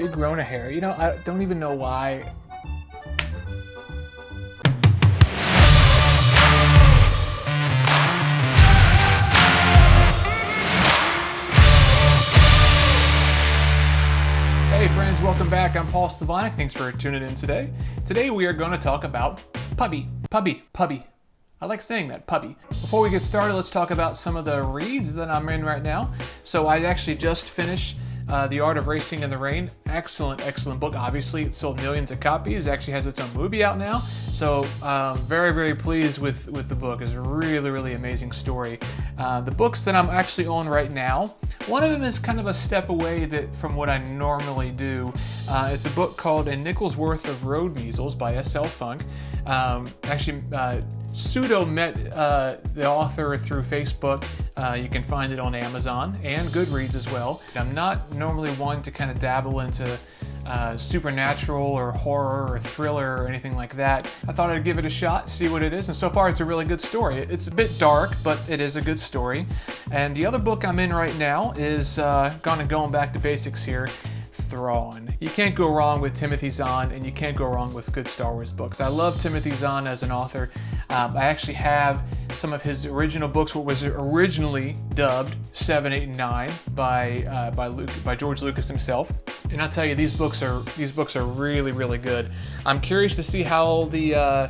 big grown of hair. You know, I don't even know why. Hey friends, welcome back. I'm Paul Slavonik. Thanks for tuning in today. Today we are going to talk about Pubby. I like saying that, Pubby. Before we get started, let's talk about some of the reads that I'm in right now. So I actually just finished The Art of Racing in the Rain. Excellent book. Obviously, it sold millions of copies. It actually has its own movie out now. So very pleased with the book. It's a really amazing story. The books that I'm actually on right now, one of them is kind of a step away from what I normally do. It's a book called A Nickel's Worth of Road Measles by S.L. Funk. Pseudo met the author through Facebook. You can find it on Amazon and Goodreads as well. I'm not normally one to kind of dabble into supernatural or horror or thriller or anything like that. I thought I'd give it a shot, see what it is, and so far it's a really good story. It's a bit dark, but it is a good story. And the other book I'm in right now is going back to basics here. Thrawn. You can't go wrong with Timothy Zahn, and you can't go wrong with good Star Wars books. I love Timothy Zahn as an author. I actually have some of his original books, what was originally dubbed 7, 8, and 9 by George Lucas himself. And I'll tell you, these books are really good. I'm curious to see how the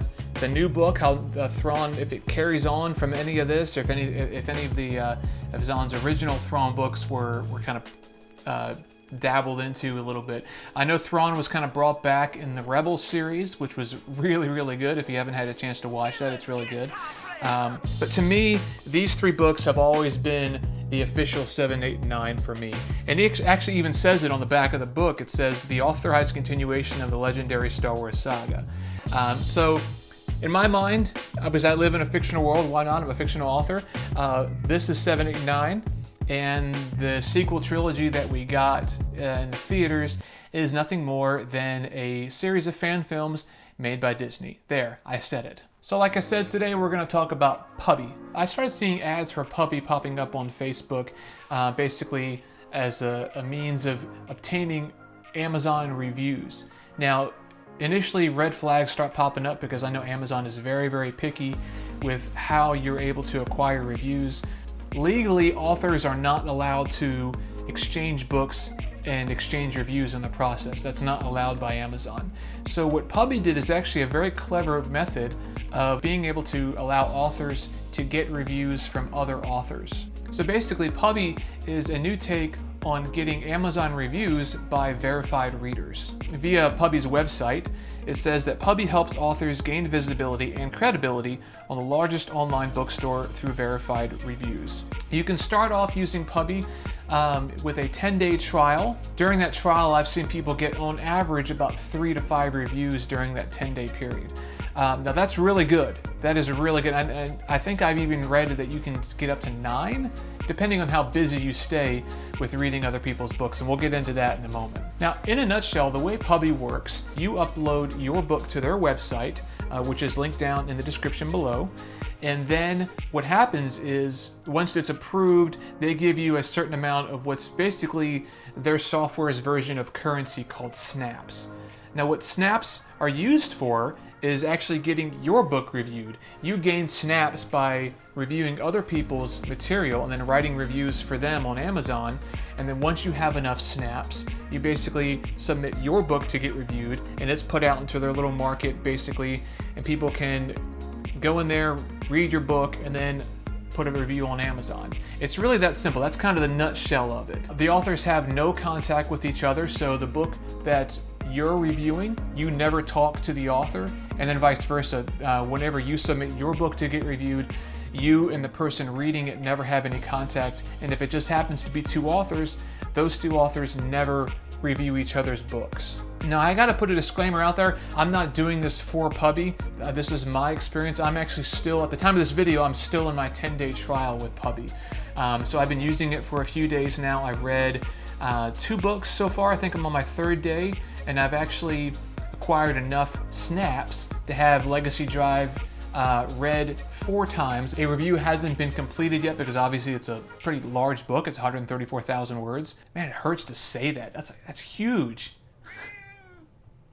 new book, how Thrawn, if it carries on from any of this, or if any of the of Zahn's original Thrawn books were kind of dabbled into a little bit. I know Thrawn was kind of brought back in the Rebels series, which was really good. If you haven't had a chance to watch that, it's really good. But to me, these three books have always been the official 7, 8, and 9 for me. And it actually even says it on the back of the book. It says the authorized continuation of the legendary Star Wars saga. So in my mind, because I live in a fictional world, why not? I'm a fictional author. This is 7, 8, and 9. And the sequel trilogy that we got in the theaters is nothing more than a series of fan films made by Disney. There, I said it. So like I said, today we're going to talk about Pubby. I started seeing ads for Pubby popping up on Facebook, basically as a means of obtaining Amazon reviews. Now, initially red flags start popping up because I know Amazon is very picky with how you're able to acquire reviews. Legally, authors are not allowed to exchange books and exchange reviews in the process. That's not allowed by Amazon. So what Pubby did is actually a very clever method of being able to allow authors to get reviews from other authors. So basically, Pubby is a new take on getting Amazon reviews by verified readers. Via Pubby's website, it says that Pubby helps authors gain visibility and credibility on the largest online bookstore through verified reviews. You can start off using Pubby with a 10-day trial. During that trial, I've seen people get on average about 3 to 5 reviews during that 10-day period. Now that's really good. That is really good. And I think I've even read that you can get up to 9, depending on how busy you stay with reading other people's books, and we'll get into that in a moment. Now, in a nutshell, the way Pubby works, you upload your book to their website, which is linked down in the description below, and then what happens is, once it's approved, they give you a certain amount of what's basically their software's version of currency called snaps. Now, what snaps are used for is actually getting your book reviewed. You gain snaps by reviewing other people's material and then writing reviews for them on Amazon. And then once you have enough snaps, you basically submit your book to get reviewed, and it's put out into their little market basically, and people can go in there, read your book, and then put a review on Amazon. It's really that simple. That's kind of the nutshell of it. The authors have no contact with each other, so the book that you're reviewing, you never talk to the author, and then vice versa. Whenever you submit your book to get reviewed, you and the person reading it never have any contact, and if it just happens to be 2 authors, those 2 authors never review each other's books. Now, I gotta put a disclaimer out there. I'm not doing this for Pubby. This is my experience. I'm actually still, at the time of this video, I'm still in my 10-day trial with Pubby. So I've been using it for a few days now. I've read 2 books so far. I think I'm on my 3rd day, and I've actually acquired enough snaps to have Legacy Drive read 4 times. A review hasn't been completed yet because obviously it's a pretty large book. It's 134,000 words. Man, it hurts to say that. That's huge.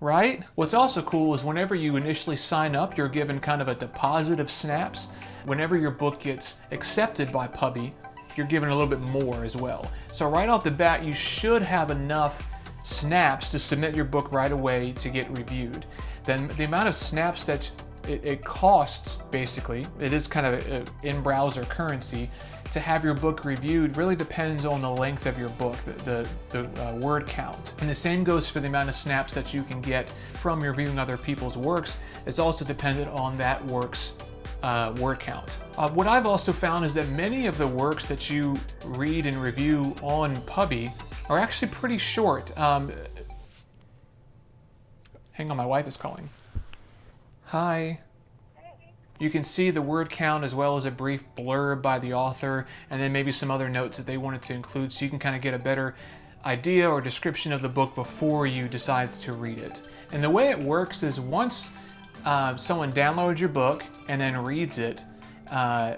right? What's also cool is whenever you initially sign up, you're given kind of a deposit of snaps. Whenever your book gets accepted by Pubby, you're given a little bit more as well. So right off the bat, you should have enough snaps to submit your book right away to get reviewed. Then the amount of snaps that it costs, basically, it is kind of an in-browser currency, to have your book reviewed really depends on the length of your book, the word count. And the same goes for the amount of snaps that you can get from reviewing other people's works. It's also dependent on that work's word count. What I've also found is that many of the works that you read and review on Pubby are actually pretty short. Hang on, my wife is calling. Hi. You can see the word count as well as a brief blurb by the author, and then maybe some other notes that they wanted to include, so you can kind of get a better idea or description of the book before you decide to read it. And the way it works is once someone downloads your book and then reads it,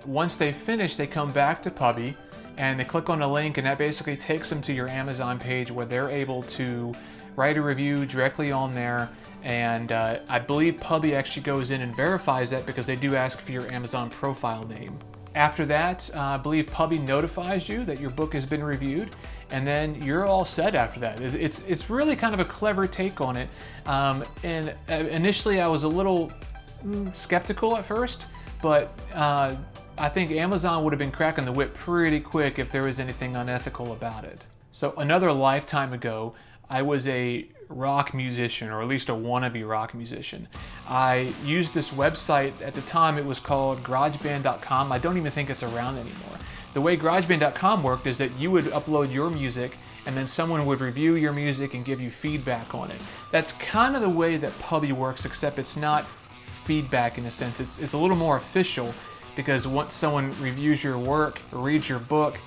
once they finish, they come back to Pubby and they click on a link, and that basically takes them to your Amazon page where they're able to write a review directly on there. And I believe Pubby actually goes in and verifies that, because they do ask for your Amazon profile name. After that, I believe Pubby notifies you that your book has been reviewed, and then you're all set after that. It's really kind of a clever take on it. And initially I was a little skeptical at first, but I think Amazon would have been cracking the whip pretty quick if there was anything unethical about it. So another lifetime ago, I was a rock musician, or at least a wannabe rock musician. I used this website. At the time it was called GarageBand.com. I don't even think it's around anymore. The way GarageBand.com worked is that you would upload your music, and then someone would review your music and give you feedback on it. That's kind of the way that Pubby works, except it's not feedback in a sense. It's a little more official, because once someone reviews your work or reads your book,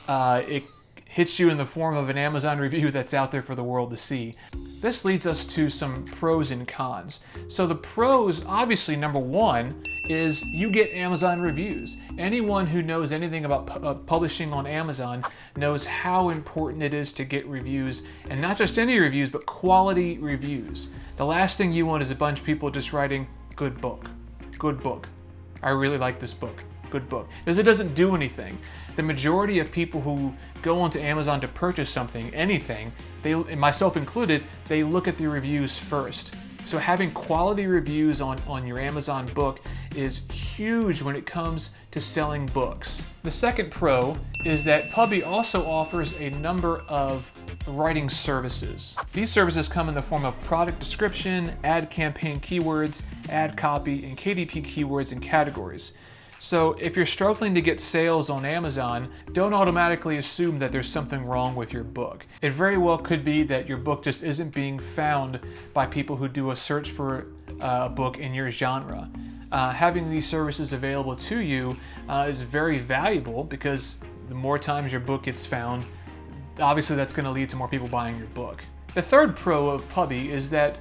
it hits you in the form of an Amazon review that's out there for the world to see. This leads us to some pros and cons. So the pros, obviously, number one, is you get Amazon reviews. Anyone who knows anything about publishing on Amazon knows how important it is to get reviews, and not just any reviews, but quality reviews. The last thing you want is a bunch of people just writing, good book, good book. I really like this book. Good book, because it doesn't do anything. The majority of people who go onto Amazon to purchase something, anything, they, myself included, they look at the reviews first. So having quality reviews on your Amazon book is huge when it comes to selling books. The second pro is that Pubby also offers a number of writing services. These services come in the form of product description, ad campaign keywords, ad copy, and KDP keywords and categories. So if you're struggling to get sales on Amazon, don't automatically assume that there's something wrong with your book. It very well could be that your book just isn't being found by people who do a search for a book in your genre. Having these services available to you is very valuable, because the more times your book gets found, obviously that's going to lead to more people buying your book. The third pro of Pubby is that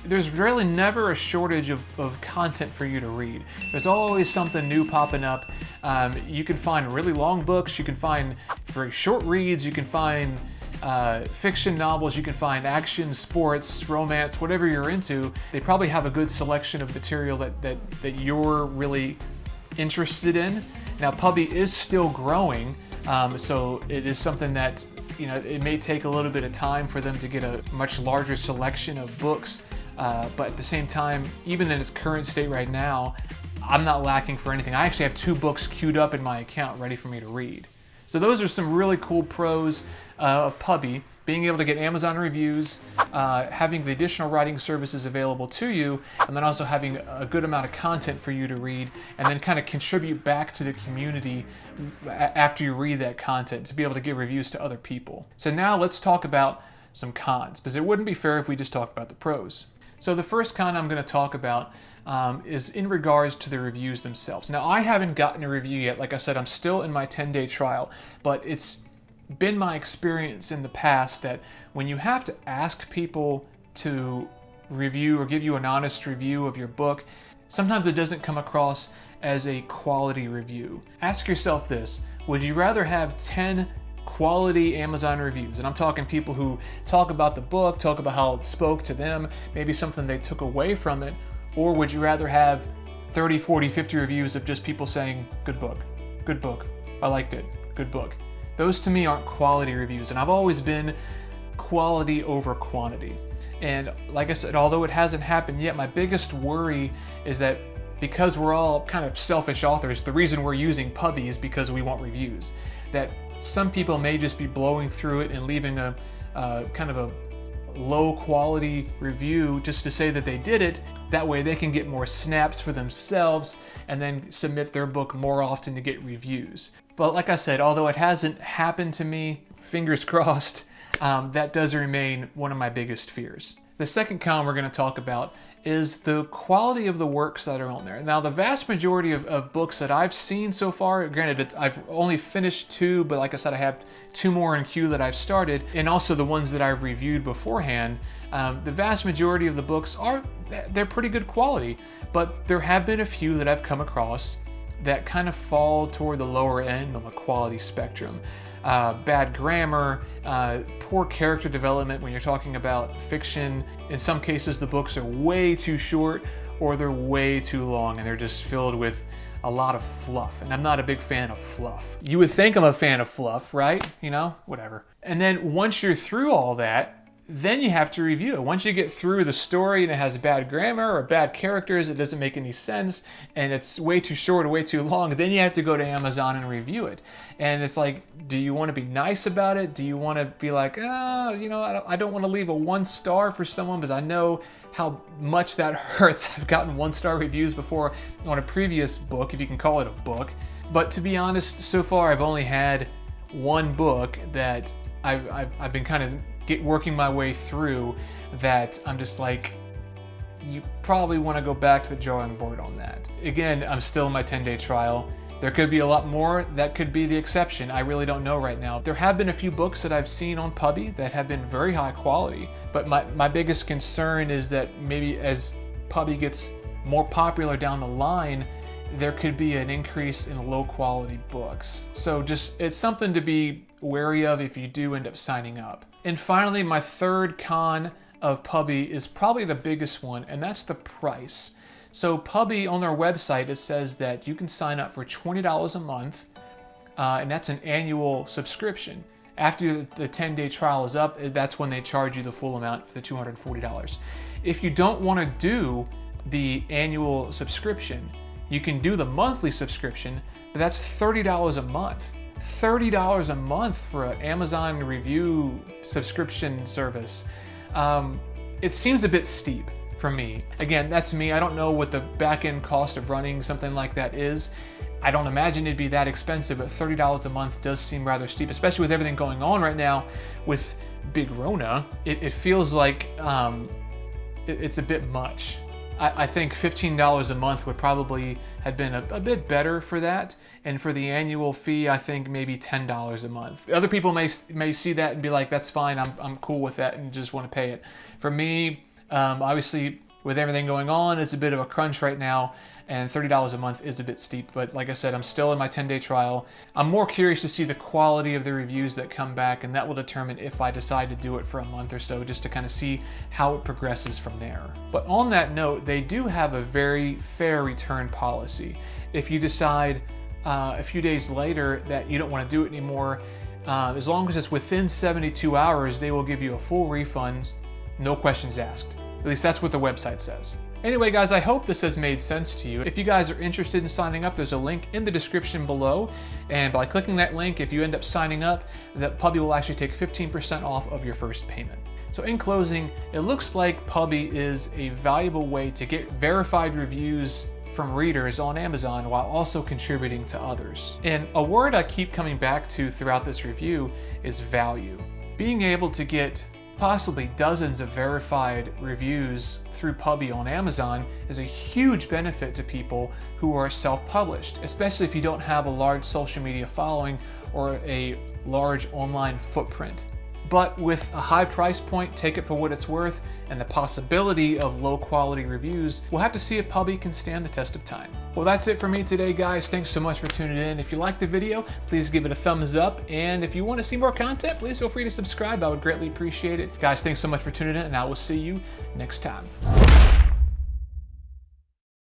there's really never a shortage of content for you to read. There's always something new popping up. You can find really long books, you can find very short reads, you can find fiction novels, you can find action, sports, romance, whatever you're into. They probably have a good selection of material that you're really interested in. Now, Pubby is still growing, so it is something that, you know, it may take a little bit of time for them to get a much larger selection of books, but at the same time, even in its current state right now, I'm not lacking for anything. I actually have 2 books queued up in my account ready for me to read. So those are some really cool pros of Pubby. Being able to get Amazon reviews, having the additional writing services available to you, and then also having a good amount of content for you to read, and then kind of contribute back to the community after you read that content to be able to give reviews to other people. So now let's talk about some cons, because it wouldn't be fair if we just talked about the pros. So the first con I'm going to talk about is in regards to the reviews themselves. Now, I haven't gotten a review yet. Like I said, I'm still in my 10-day trial, but it's been my experience in the past that when you have to ask people to review or give you an honest review of your book, sometimes it doesn't come across as a quality review. Ask yourself this: would you rather have 10 quality Amazon reviews, and I'm talking people who talk about the book, talk about how it spoke to them, maybe something they took away from it, or would you rather have 30, 40, 50 reviews of just people saying, good book, I liked it, good book? Those to me aren't quality reviews, and I've always been quality over quantity. And like I said, although it hasn't happened yet, my biggest worry is that because we're all kind of selfish authors, the reason we're using Pubby is because we want reviews. That some people may just be blowing through it and leaving a kind of a low quality review just to say that they did it. That way they can get more snaps for themselves and then submit their book more often to get reviews. But like I said, although it hasn't happened to me, fingers crossed, that does remain one of my biggest fears. The second con we're going to talk about is the quality of the works that are on there. Now, the vast majority of books that I've seen so far, granted, I've only finished 2, but like I said, I have 2 more in queue that I've started, and also the ones that I've reviewed beforehand. The vast majority of the books they're pretty good quality, but there have been a few that I've come across that kind of fall toward the lower end on the quality spectrum. Bad grammar, poor character development when you're talking about fiction. In some cases, the books are way too short or they're way too long and they're just filled with a lot of fluff. And I'm not a big fan of fluff. You would think I'm a fan of fluff, right? You know, whatever. And then once you're through all that, then you have to review it. Once you get through the story and it has bad grammar or bad characters, it doesn't make any sense, and it's way too short or way too long, then you have to go to Amazon and review it. And it's like, do you want to be nice about it? Do you want to be like, I don't want to leave a 1 star for someone because I know how much that hurts. I've gotten 1-star reviews before on a previous book, if you can call it a book. But to be honest, so far I've only had 1 book that I've been kind of working my way through that I'm just like, you probably want to go back to the drawing board on that. Again, I'm still in my 10-day trial. There could be a lot more. That could be the exception. I really don't know right now. There have been a few books that I've seen on Pubby that have been very high quality, but my biggest concern is that maybe as Pubby gets more popular down the line, there could be an increase in low quality books. So it's something to be wary of if you do end up signing up. And finally, my third con of Pubby is probably the biggest one, and that's the price. So Pubby, on their website, it says that you can sign up for $20 a month, and that's an annual subscription. After the 10-day trial is up, that's when they charge you the full amount for the $240. If you don't want to do the annual subscription, you can do the monthly subscription, but that's $30 a month. $30 a month for an Amazon review subscription service. It seems a bit steep for me. Again, that's me. I don't know what the back-end cost of running something like that is. I don't imagine it'd be that expensive, but $30 a month does seem rather steep, especially with everything going on right now with Big Rona. It feels like it's a bit much. I think $15 a month would probably have been a bit better for that. And for the annual fee, I think maybe $10 a month. Other people may see that and be like, that's fine, I'm cool with that and just want to pay it. For me, obviously, with everything going on, it's a bit of a crunch right now, and $30 a month is a bit steep. But like I said, I'm still in my 10-day trial. I'm more curious to see the quality of the reviews that come back, and that will determine if I decide to do it for a month or so, just to kind of see how it progresses from there. But on that note, they do have a very fair return policy. If you decide a few days later that you don't want to do it anymore, as long as it's within 72 hours, they will give you a full refund, no questions asked. At least that's what the website says. Anyway, guys, I hope this has made sense to you. If you guys are interested in signing up, there's a link in the description below. And by clicking that link, if you end up signing up, that Pubby will actually take 15% off of your first payment. So in closing, it looks like Pubby is a valuable way to get verified reviews from readers on Amazon while also contributing to others. And a word I keep coming back to throughout this review is value. Being able to get possibly dozens of verified reviews through Pubby on Amazon is a huge benefit to people who are self-published, especially if you don't have a large social media following or a large online footprint. but with a high price point, take it for what it's worth, and the possibility of low quality reviews, we'll have to see if Pubby can stand the test of time. Well, that's it for me today, guys. Thanks so much for tuning in. If you liked the video, please give it a thumbs up, and if you want to see more content, please feel free to subscribe. I would greatly appreciate it. Guys, thanks so much for tuning in, and I will see you next time.